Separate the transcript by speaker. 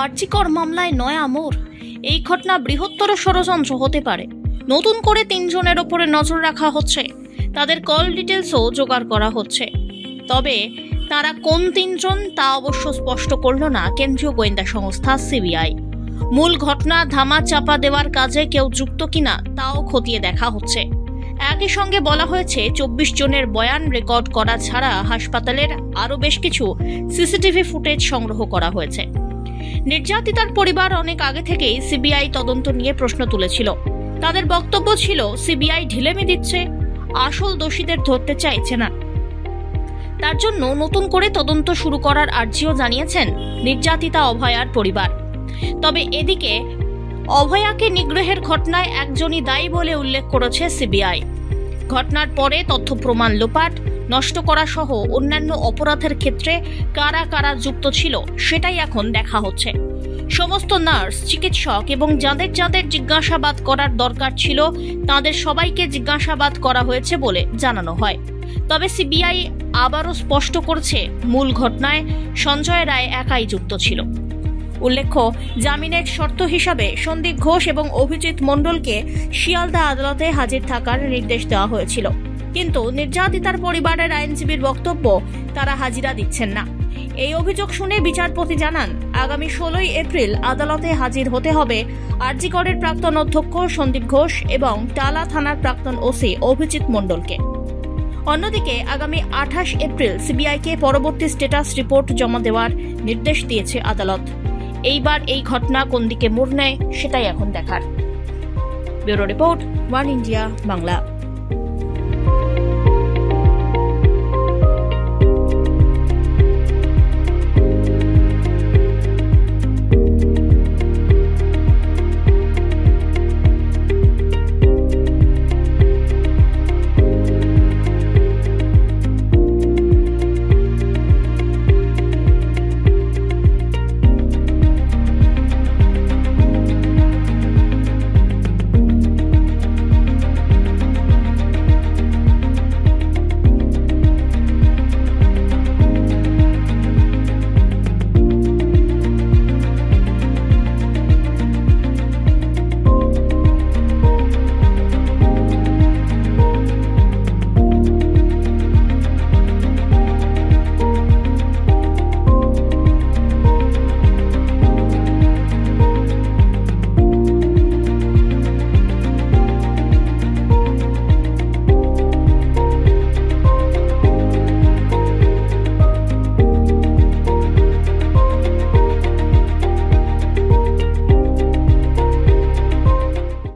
Speaker 1: আরজিকর মামলায় নয়া মোড়। এই ঘটনা বৃহত্তর ষড়যন্ত্র হতে পারে। নতুন করে 3 জনের ওপরে নজর রাখা হচ্ছে, তাদের কল ডিটেলসও জোগাড় করা হচ্ছে। তবে তারা কোন 3 জন তা অবশ্য স্পষ্ট করল না কেন্দ্রীয় গোয়েন্দা সংস্থা সিবিআই। মূল ঘটনা ধামা চাপা দেওয়ার কাজে কেউ যুক্ত কিনা তাও খতিয়ে দেখা হচ্ছে। একই সঙ্গে বলা হয়েছে 24 জনের বয়ান রেকর্ড করা ছাড়া হাসপাতালের আরও বেশ কিছু সিসিটিভি ফুটেজ সংগ্রহ করা হয়েছে। নির্যাতিতার পরিবার অনেক আগে থেকেই সিবিআই তদন্ত নিয়ে প্রশ্ন তুলেছিল। তাদের বক্তব্য ছিল সিবিআই ঢিলেমি দিচ্ছে, আসল দোষীদের ধরতে চাইছে না। তার জন্য নতুন করে তদন্ত শুরু করার আর্জিও জানিয়েছেন নির্যাতিতা অভয়ার পরিবার। তবে এদিকে অভয়াকে নিগ্রহের ঘটনায় একজনই দায়ী বলে উল্লেখ করেছে সিবিআই। ঘটনার পরে তথ্য প্রমাণ লোপাট, নষ্ট করা সহ অন্যান্য অপরাধের ক্ষেত্রে কারা কারা যুক্ত ছিল সেটাই এখন দেখা হচ্ছে। সমস্ত নার্স, চিকিৎসক এবং যাদের যাদের জিজ্ঞাসাবাদ করার দরকার ছিল তাদের সবাইকে জিজ্ঞাসাবাদ করা হয়েছে বলে জানানো হয়। তবে সিবিআই আবারও স্পষ্ট করছে মূল ঘটনায় সঞ্জয় রায় একাই যুক্ত ছিল। উল্লেখ্য, জামিনের শর্ত হিসাবে সন্দীপ ঘোষ এবং অভিজিৎ মণ্ডলকে শিয়ালদা আদালতে হাজির থাকার নির্দেশ দেওয়া হয়েছিল, কিন্তু নির্যাতিতার পরিবারের আইনজীবীর বক্তব্য তারা হাজিরা দিচ্ছেন না। এই অভিযোগ শুনে বিচারপতি জানান আগামী 16 এপ্রিল আদালতে হাজির হতে হবে আরজিকরের প্রাক্তন অধ্যক্ষ সন্দীপ ঘোষ এবং টালা থানার প্রাক্তন ওসি অভিজিৎ মণ্ডলকে। অন্যদিকে আগামী 28 এপ্রিল সিবিআইকে পরবর্তী স্ট্যাটাস রিপোর্ট জমা দেওয়ার নির্দেশ দিয়েছে আদালত। এইবার এই ঘটনা কোন দিকে মোড় নেয় সেটাই এখন দেখার। Bureau report, one India Bangla.